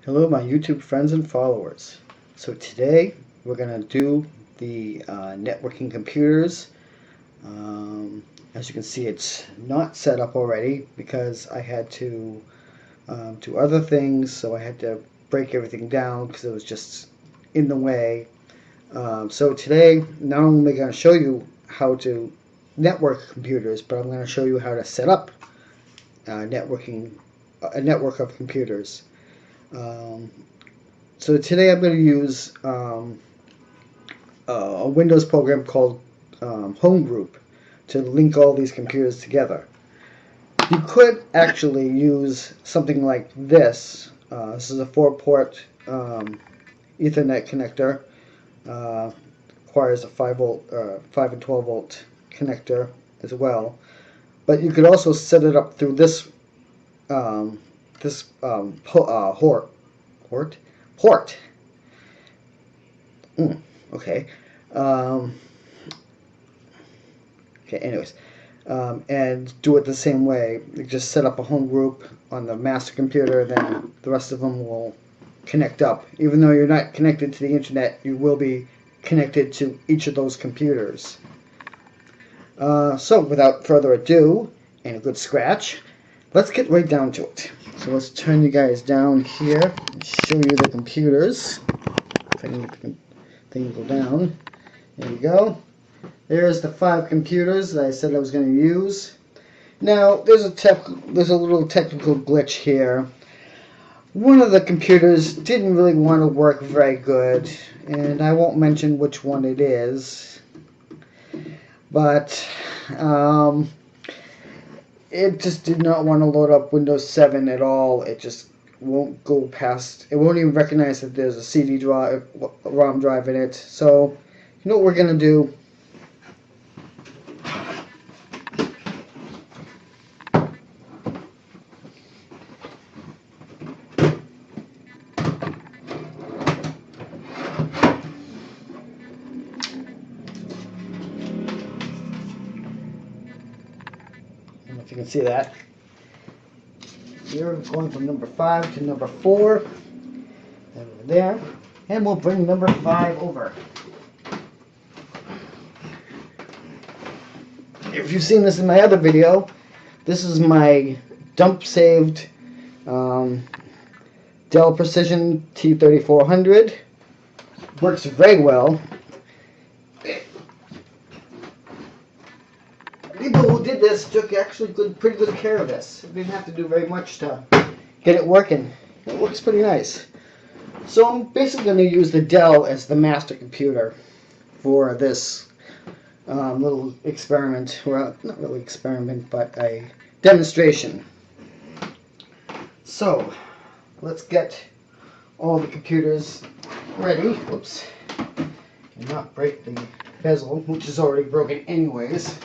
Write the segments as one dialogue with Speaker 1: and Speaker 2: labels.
Speaker 1: Hello my YouTube friends and followers. So today we're going to do the networking computers. As you can see, it's not set up already because I had to do other things, so I had to break everything down because it was just in the way. So today not only am I going to show you how to network computers, but I'm going to show you how to set up a network of computers. Um, So today I'm going to use a Windows program called Homegroup to link all these computers together. You could actually use something like this. This is a 4-port Ethernet connector. Requires a 5 and 12 volt connector as well. But you could also set it up through this um, port. Okay. Um, okay. Anyways, and do it the same way. You just set up a home group on the master computer, then the rest of them will connect up. Even though you're not connected to the internet, you will be connected to each of those computers. So without further ado, and a good scratch, let's get right down to it. So let's turn you guys down here and show you the computers. If I can get the thing to go down. There you go. There's the 5 computers that I said I was going to use. Now, there's a little technical glitch here. One of the computers didn't really want to work very good, and I won't mention which one it is. But it just did not want to load up Windows 7 at all. It just won't go past. It won't even recognize that there's a CD drive, ROM drive in it. So, you know what we're going to do? I don't know if you can see that. We're going from number 5 to number 4. Over there. And we'll bring number 5 over. If you've seen this in my other video, this is my dump saved Dell Precision T3400. Works very well. People who did this took actually pretty good care of this. Didn't have to do very much to get it working. It works pretty nice. So I'm basically going to use the Dell as the master computer for this little experiment. Well, not really experiment, but a demonstration. So let's get all the computers ready. Whoops. And not break the bezel, which is already broken anyways.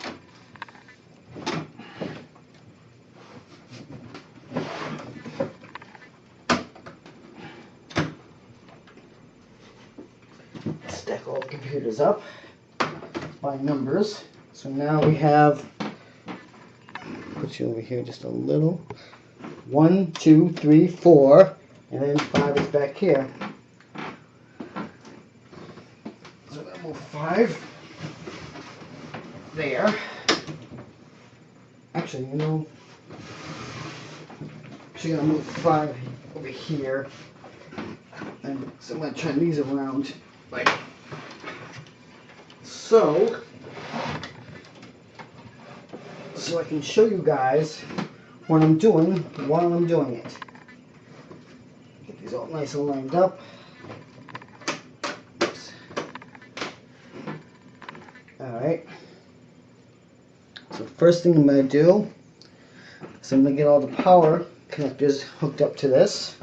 Speaker 1: Stack all the computers up by numbers. So now we have, put you over here just a little. 1, 2, 3, 4, and then 5 is back here. So we'll move 5 there. Actually, you know, I'm gonna move 5 over here, and so I'm gonna turn these around like so. So I can show you guys what I'm doing while I'm doing it. Get these all nice and lined up. Alright. So first thing I'm going to do is I'm going to get all the power connectors hooked up to this.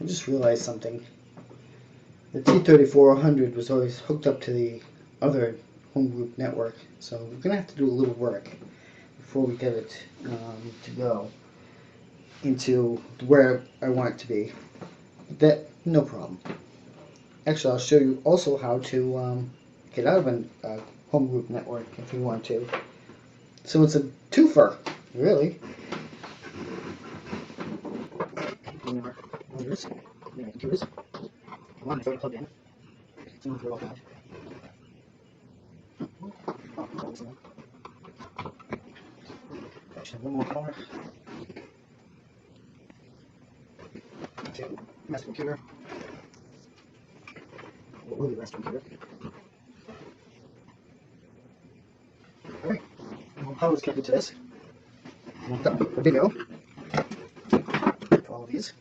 Speaker 1: I just realized something. The T3400 was always hooked up to the other Homegroup network, so we're going to have to do a little work before we get it to go into where I want it to be. That, no problem. Actually, I'll show you also how to get out of a Homegroup network if you want to. So it's a twofer, really. Computers, one is already plugged in. It's not real bad. Actually, one more power. To master computer. What will be master computer? Alright, well, power is connected to this. And I've got a video for all of these.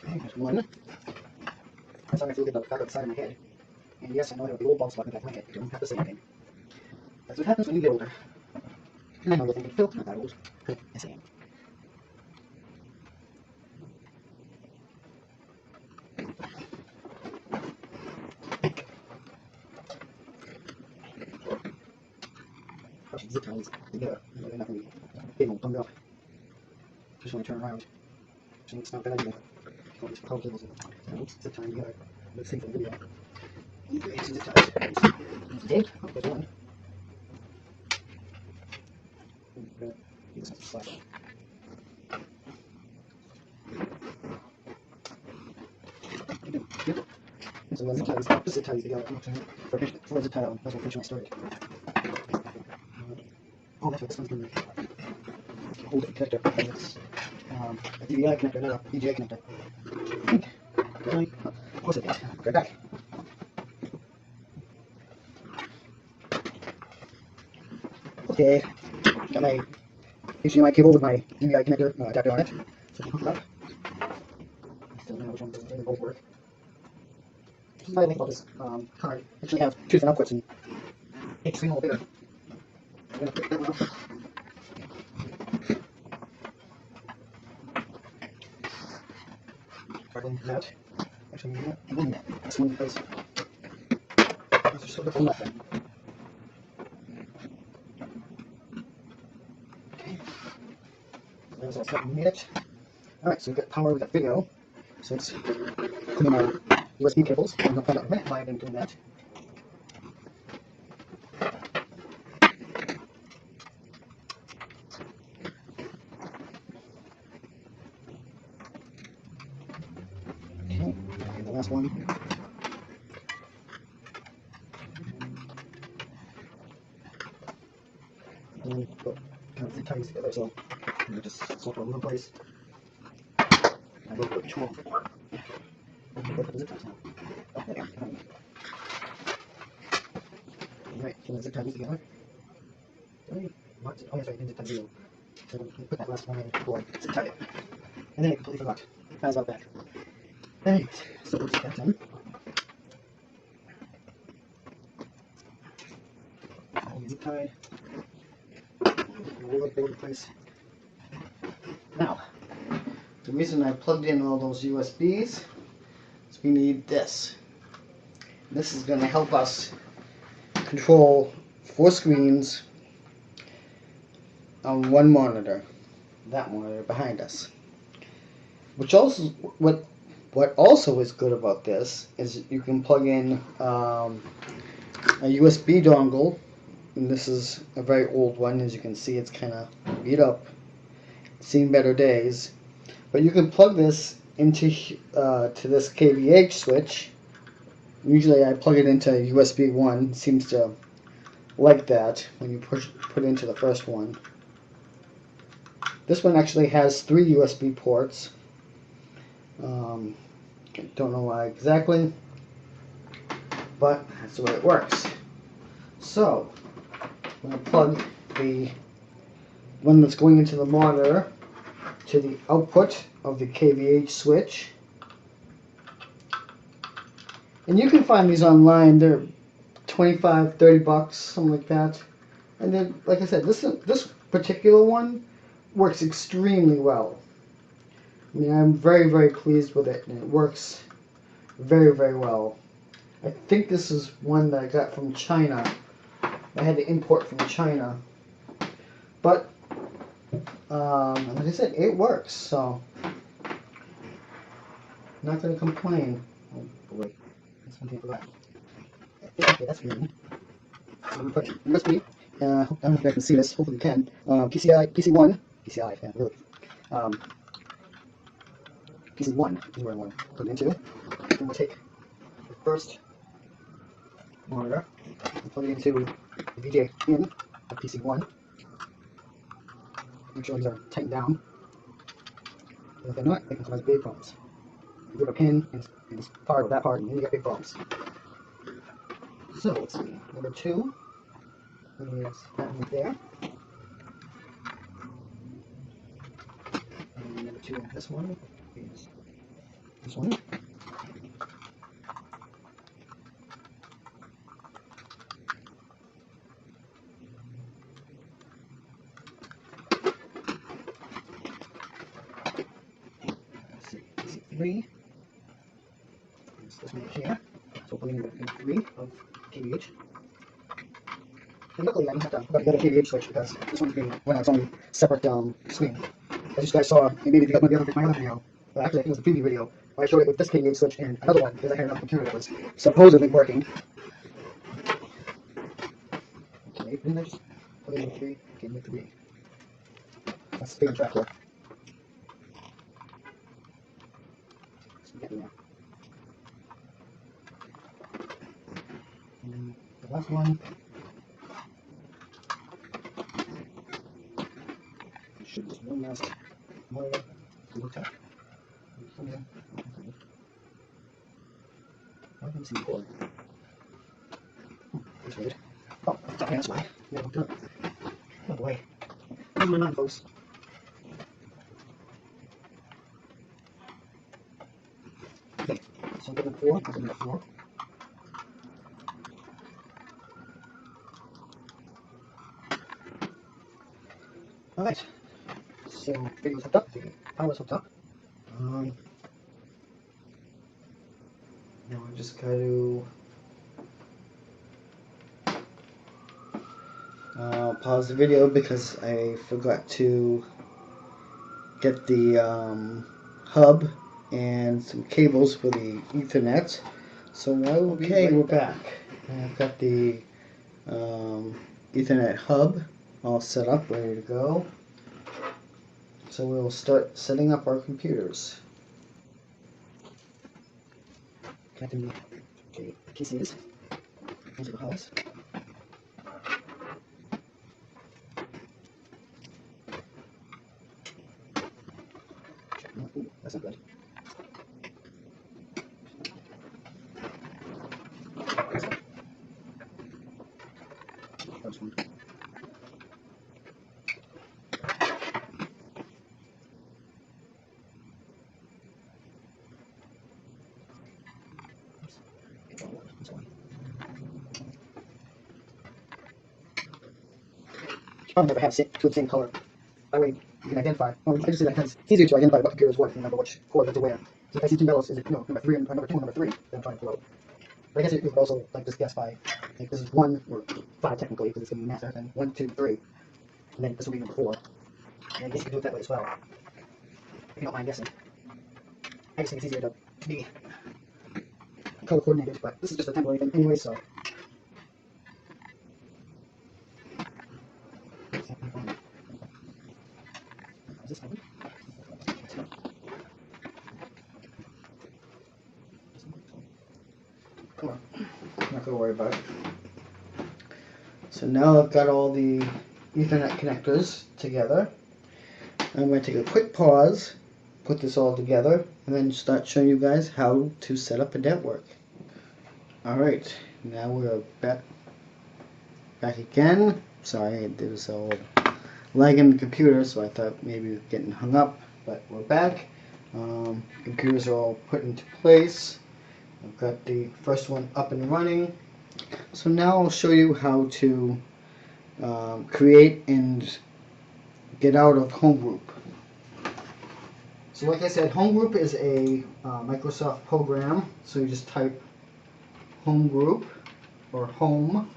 Speaker 1: Okay, there's one. I'm sorry if you look at the back of the side of my head. And yes, I know I have the old bulb spot in the back of my head. You don't have to say anything. That's what happens when you get older. And I know you're thinking, Phil, not that old. Yes, I am. Zip ties together. They're not going to be big old bunged up. Just when I turn around. It's not a bad idea. All these power cables and zip tying together. Let's see for the video. Okay, some zip ties. There's a tape. Oh, there's one. Use some slash. Yep. So the zip ties, just zip ties together. For zip tie, that's what finish my story. Oh, that's what this one's going to be. Hold it connector. And it's a DVI connector, not a VGA connector. Okay. Of course it is. Right back. Okay. Got my HDMI cable with my DVI connector adapter on it. So I can hook it up. I still don't know which one doesn't. They both work. This is why I think about this card. I actually have two different outputs and make the screen a little bigger. I'm going to pick that one up. Starting that. Actually, I'm going to this one because those are so different left then. Okay. There's all set in a minute. Alright, so we've got power, we've got video. So let's put in our USB cables. I'm going to find out in a minute why I've been doing that. Okay, and the last one. And then put kind of zip ties together, so you just swap them in place. I go for each one. Put the zip ties now. Oh, there we go. Alright, can the zip ties together? What? Oh, yes, right, I didn't zip tie the video. So I put that last one in before I zip tied it. And then I completely forgot. How's about that? Alright, so let's get that done. All the zip tied. Roll it over place. Now, the reason I plugged in all those USBs is we need this. This is going to help us control 4 screens on one monitor. That monitor behind us. Which also, what also is good about this is you can plug in a USB dongle. And this is a very old one. As you can see, it's kind of beat up. Seen better days. But you can plug this into to this KVH switch. Usually I plug it into USB 1. It seems to like that when you put it into the first one. This one actually has 3 USB ports. Don't know why exactly, but that's the way it works. So I'm going to plug the one that's going into the monitor to the output of the KVH switch. And you can find these online. They're 25, 30 bucks, something like that. And then, like I said, this particular one works extremely well. I mean, I'm very, very pleased with it, and it works very, very well. I think this is one that I got from China. I had to import from China. But, like I said, it works, so not going to complain. Oh, boy. That's one thing I forgot. Okay, that's green. So I'm going to put USB. I don't know if you guys can see this. Hopefully you can. PC1. PCI, yeah, really. PC1 is where I want to put it into. And we'll take the first monitor and plug it into the VGA in of PC1. Make sure these are tightened down. And if they're not, they can cause big problems. You put a pin in this part or that part, and then you get big problems. So let's see. Number 2 is that one right there. And number 2 on this one is this one. Let's see. PC3. This one here. So we're putting in 3 of kVH. And luckily I didn't have to get a kVH switch because this one's being run on its own separate screen. As you guys saw, maybe if you got my other video, well, actually I think it was the preview video, where I showed it with this kVH switch and another one because I had another computer that was supposedly working. Okay, didn't I just put in 3? Okay, make 3. That's stay on track here. So get in there. And the last one should just one last monitor to look at. I didn't see the cord. That's weird. Oh, okay, that's why. Yeah, looked up. Oh boy. Where's my nun, folks? Okay, so I'm getting 4. I'm getting 4. Alright. So, video's hooked up. The power's hooked up. Now I just got to pause the video because I forgot to get the hub and some cables for the Ethernet. So we're back. And I've got the Ethernet hub all set up, ready to go. So we'll start setting up our computers. Connecting the PCs into the hubs. Ooh, that's not good. First one. Probably never have two of the same color. That way you can identify. Well, I just say that because it's easier to identify what computer is what and remember which cord goes to where. So if I see 2 bellows, is it number 3 and number 2 and number 3? Then I'm trying to pull out. But I guess you could also like just guess by like this is 1 or 5 technically because it's going to be master, then 1, 2, 3, and then this will be number 4. And I guess you can do it that way as well. If you don't mind guessing. I just think it's easier to be color coordinated, but this is just a temporary thing anyway, so. Is this one? Come on, I'm not gonna worry about it. So now I've got all the Ethernet connectors together. I'm going to take a quick pause, put this all together, and then start showing you guys how to set up a network. Alright, now we're back again. Sorry, there was a little lag in the computer, so I thought maybe we were getting hung up, but we're back. Computers are all put into place. I've got the first one up and running. So now I'll show you how to create and get out of Homegroup. So like I said, Homegroup is a Microsoft program. So you just type Homegroup or Home,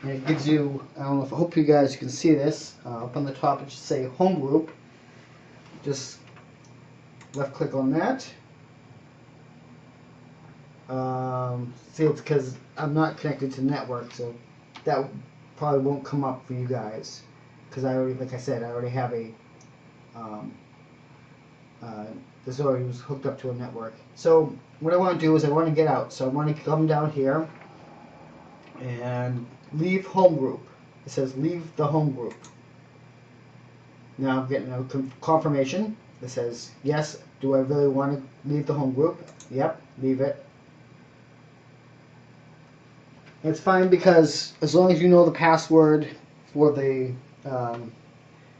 Speaker 1: and it gives you, I don't know if, I hope you guys can see this, up on the top it should say Homegroup. Just left click on that. See, it's because I'm not connected to the network, so that probably won't come up for you guys, because I already, like I said, I already have a this already was hooked up to a network. So what I want to do is I want to get out. So I want to come down here and leave home group. It says leave the home group. Now I'm getting a confirmation. It says yes. Do I really want to leave the home group? Yep, leave it. It's fine because as long as you know the password for the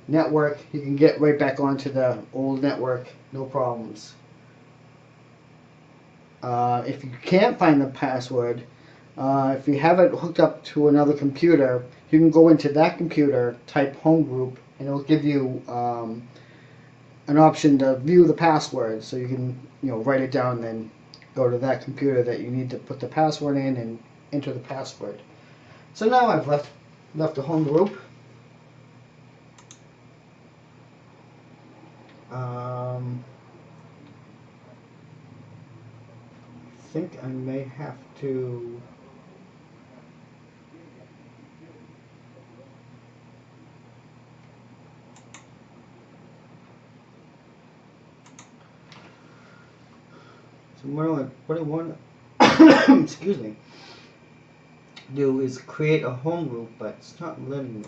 Speaker 1: network, you can get right back onto the old network, no problems. If you can't find the password, if you have it hooked up to another computer, you can go into that computer, type Homegroup, and it'll give you an option to view the password. So you can, write it down, and then go to that computer that you need to put the password in and enter the password. So now I've left the Homegroup. I think I may have to what I want excuse me, do is create a home group, but it's not letting me.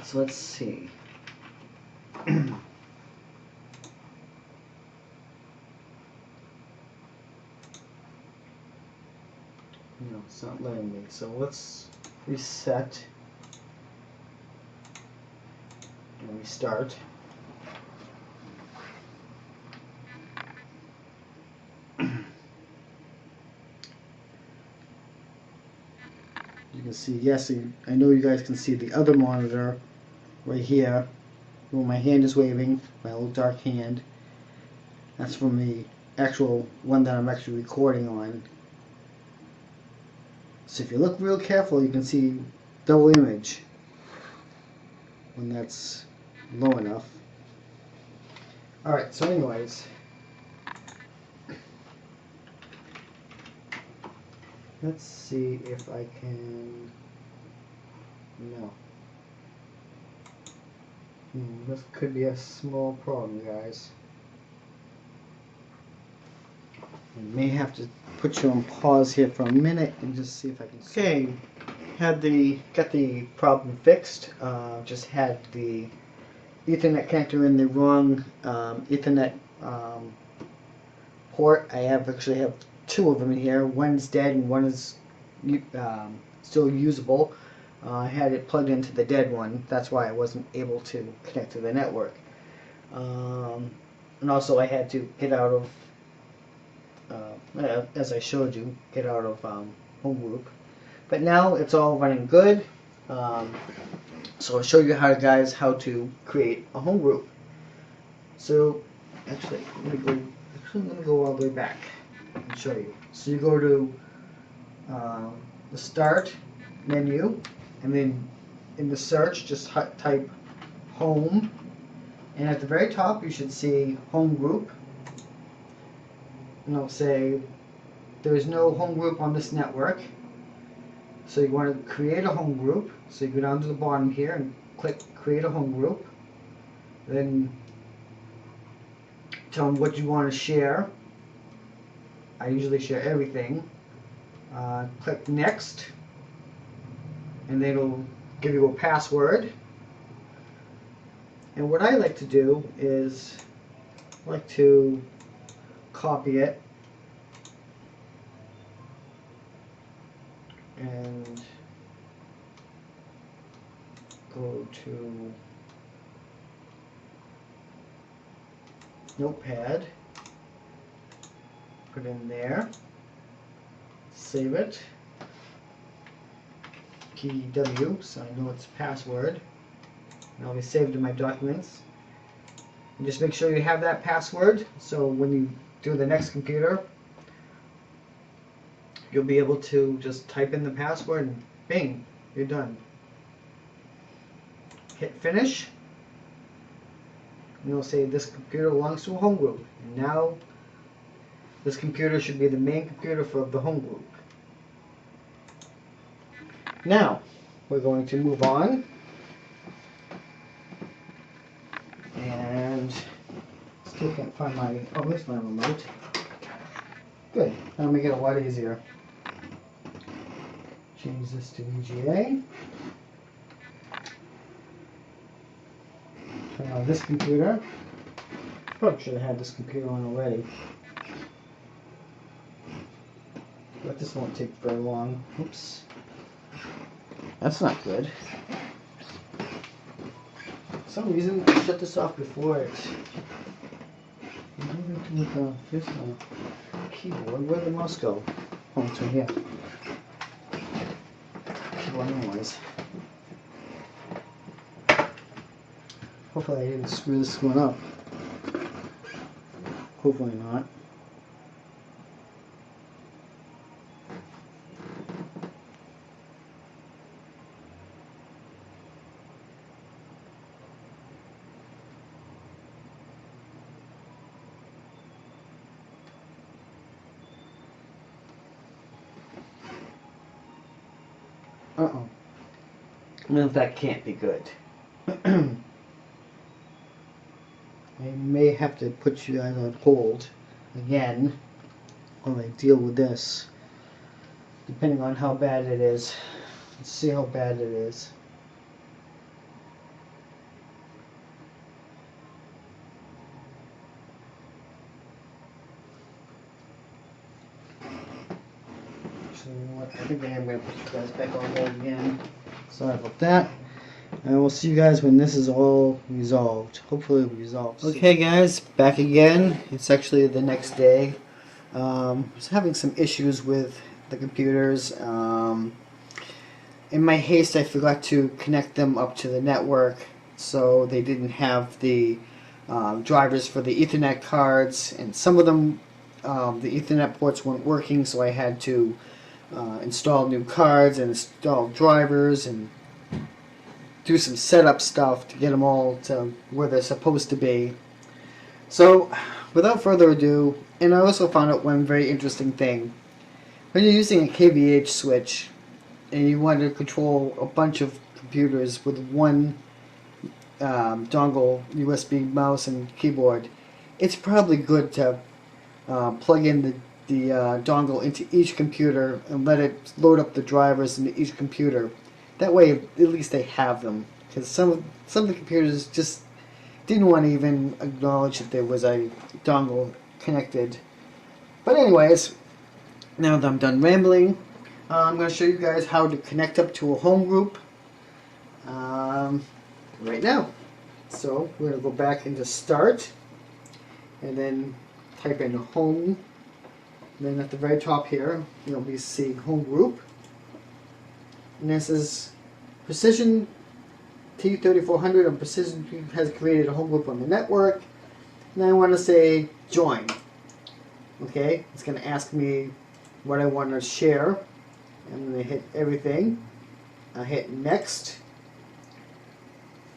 Speaker 1: So let's see. No, it's not letting me. So let's reset and restart. You can see, yes, I know you guys can see the other monitor right here where my hand is waving, my little dark hand. That's from the actual one that I'm actually recording on. So if you look real careful, you can see double image when that's low enough. Alright, so anyways, let's see if I can, no. This could be a small problem, guys. I may have to put you on pause here for a minute and just see if I can. Okay, got the problem fixed. Just had the Ethernet connector in the wrong Ethernet port. I actually have two of them in here. One's dead and one is still usable. I had it plugged into the dead one. That's why I wasn't able to connect to the network. And also I had to get out of, as I showed you, get out of Homegroup. But now it's all running good. So I'll show you how to create a Homegroup. So actually, let me go all the way back and show you. So you go to the Start menu, and then in the search, just type Home, and at the very top you should see Homegroup, and it'll say there is no Homegroup on this network. So you want to create a home group. So you go down to the bottom here and click Create a Home Group. Then tell them what you want to share. I usually share everything. Click Next, and then it'll give you a password. And what I like to do is I like to copy it and go to Notepad Put in there. Save it. Key W, so I know it's password. And I'll be saved in my documents. And just make sure you have that password, so when you do the next computer, you'll be able to just type in the password and bing, you're done. Hit finish. And it'll say this computer belongs to a home group. And now this computer should be the main computer for the home group. Now we're going to move on. And still can't find my, oh, there's my remote. Good, that'll make it a lot easier. Change this to VGA. Turn on this computer. Probably should have had this computer on already. But this won't take very long. Oops. That's not good. For some reason, I shut this off before it. With this keyboard. Where'd the mouse go? Oh, it's right here. Keyboard noise. Hopefully I didn't screw this one up. Hopefully not. Uh-oh. Well, that can't be good. I may have to put you guys on hold again while I deal with this, depending on how bad it is. Let's see how bad it is. So you know what? I think I am going to put you guys back on hold again. Sorry about that. And we'll see you guys when this is all resolved. Hopefully it resolves. Okay guys, back again. It's actually the next day. I was having some issues with the computers. In my haste, I forgot to connect them up to the network, so they didn't have the drivers for the Ethernet cards, and some of them, the Ethernet ports weren't working, so I had to install new cards and install drivers and do some setup stuff to get them all to where they're supposed to be. So, without further ado, and I also found out one very interesting thing. When you're using a KVH switch and you want to control a bunch of computers with one dongle, USB mouse and keyboard, it's probably good to plug in the dongle into each computer and let it load up the drivers into each computer. That way, at least they have them. Because some of the computers just didn't want to even acknowledge that there was a dongle connected. But anyways, now that I'm done rambling, I'm going to show you guys how to connect up to a home group right now. So we're going to go back into Start, and then type in Home. And then at the very top here, you'll be seeing Home Group. And this is Precision T3400, and Precision has created a home group on the network. And I want to say Join. Okay, it's going to ask me what I want to share. I'm going to hit everything. I hit Next.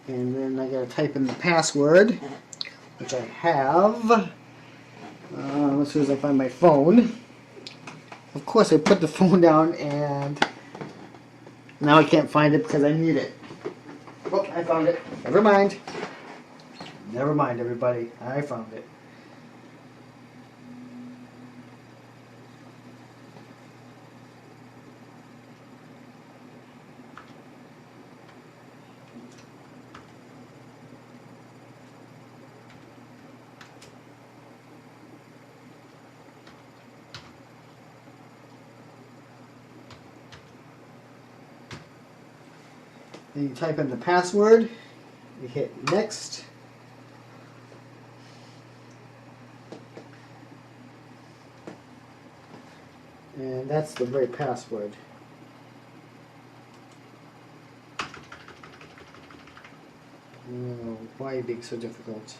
Speaker 1: And then I got to type in the password, which I have. As soon as I find my phone. Of course, I put the phone down and now I can't find it because I need it. Oh, I found it. Never mind. Never mind, everybody. I found it. Then you type in the password, you hit Next, And that's the right password. Oh, why are you being so difficult?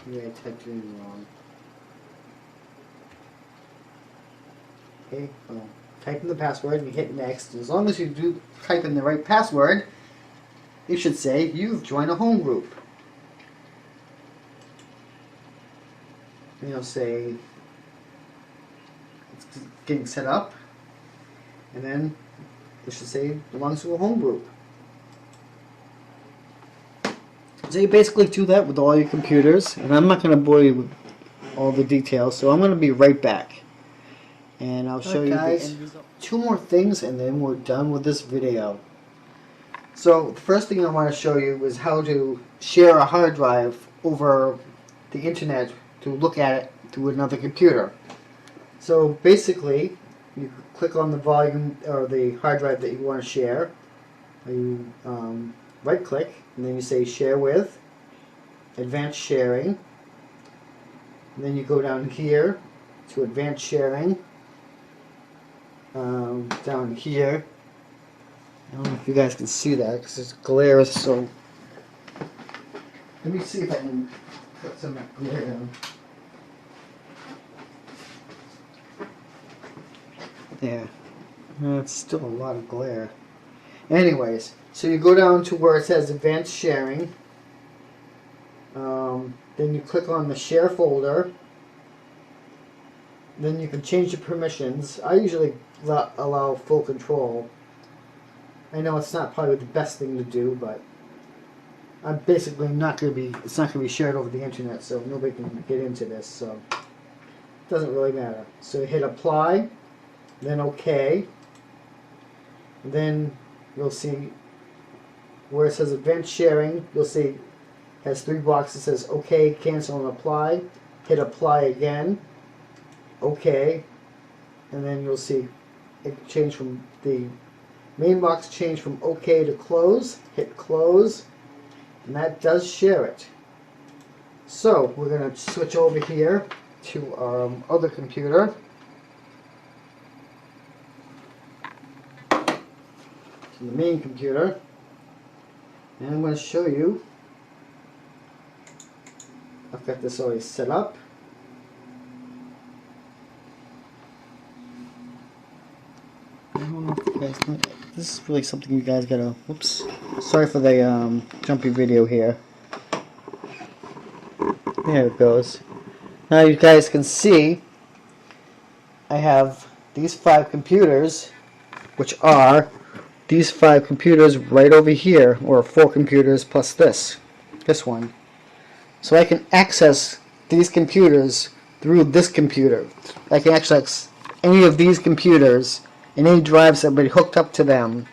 Speaker 1: Yeah, I typed it in wrong. Okay, well, type in the password and you hit next. As long as you do type in the right password, it should say you've joined a home group. And you'll say it's getting set up, and then it should say belongs to a home group. So you basically do that with all your computers, and I'm not going to bore you with all the details, so I'm going to be right back. And I'll show you guys 2 more things, and then we're done with this video. So the first thing I want to show you is how to share a hard drive over the internet to look at it through another computer. So basically, you click on the volume or the hard drive that you want to share. You right click, and then you say share with, advanced sharing. And then you go down here to advanced sharing. Down here, I don't know if you guys can see that because it's glare, so let me see if I can put some of that glare down. There. It's still a lot of glare. Anyways, so you go down to where it says advanced sharing. Then you click on the share folder. Then you can change the permissions. I usually allow full control. I know it's not probably the best thing to do, but I'm basically not going to be, it's not going to be shared over the internet, so nobody can get into this, so it doesn't really matter. So you hit apply, then OK, and then you'll see where it says advanced sharing, you'll see it has 3 boxes. It says OK, cancel, and apply. Hit apply again, OK, and then you'll see it change from the main box change from OK to close. Hit close, and that does share it. So we're going to switch over here to our other computer. To the main computer. And I'm going to show you. I've got this already set up. This is really something you guys gotta. Whoops. Sorry for the jumpy video here. There it goes. Now you guys can see I have these 5 computers, which are these 5 computers right over here, or 4 computers plus this one. So I can access these computers through this computer. I can access any of these computers and any drives that have been hooked up to them,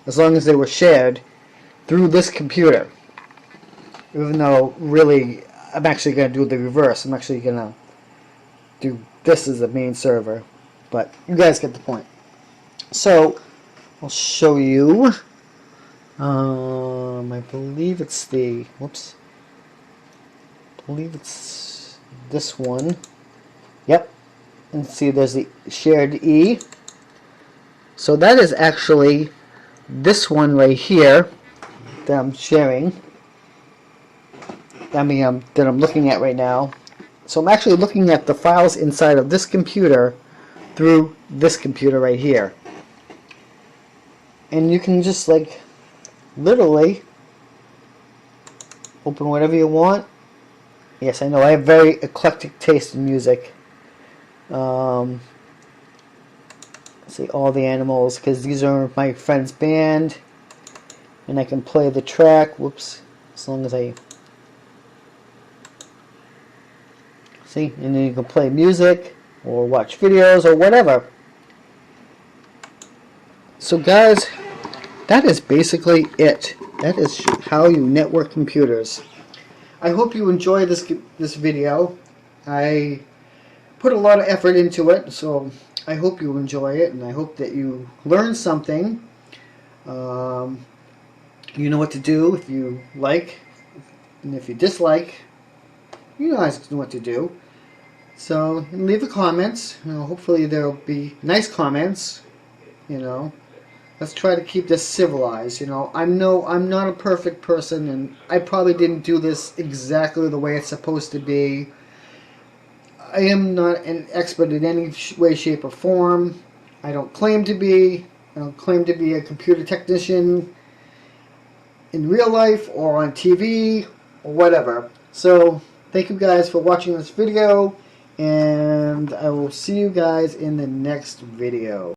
Speaker 1: as long as they were shared, through this computer. Even though, really, I'm actually going to do the reverse. I'm actually going to do this as the main server. But you guys get the point. So, I'll show you. I believe it's the, whoops. I believe it's this one. Yep. And see, there's the shared E. So that is actually this one right here that I'm sharing. That I'm looking at right now. So I'm actually looking at the files inside of this computer through this computer right here. And you can just like literally open whatever you want. Yes, I know I have very eclectic taste in music. See all the animals, because these are my friend's band, and I can play the track. Whoops, as long as I see, and then you can play music or watch videos or whatever. So guys, that is basically it. That is how you network computers. I hope you enjoy this video. I put a lot of effort into it, so I hope you enjoy it, and I hope that you learn something. You know what to do if you like, and if you dislike, you know what to do. So leave the comments. Hopefully there'll be nice comments. Let's try to keep this civilized. I'm not a perfect person, and I probably didn't do this exactly the way it's supposed to be. I am not an expert in any way, shape, or form. I don't claim to be. I don't claim to be a computer technician in real life or on TV or whatever. So thank you guys for watching this video, and I will see you guys in the next video.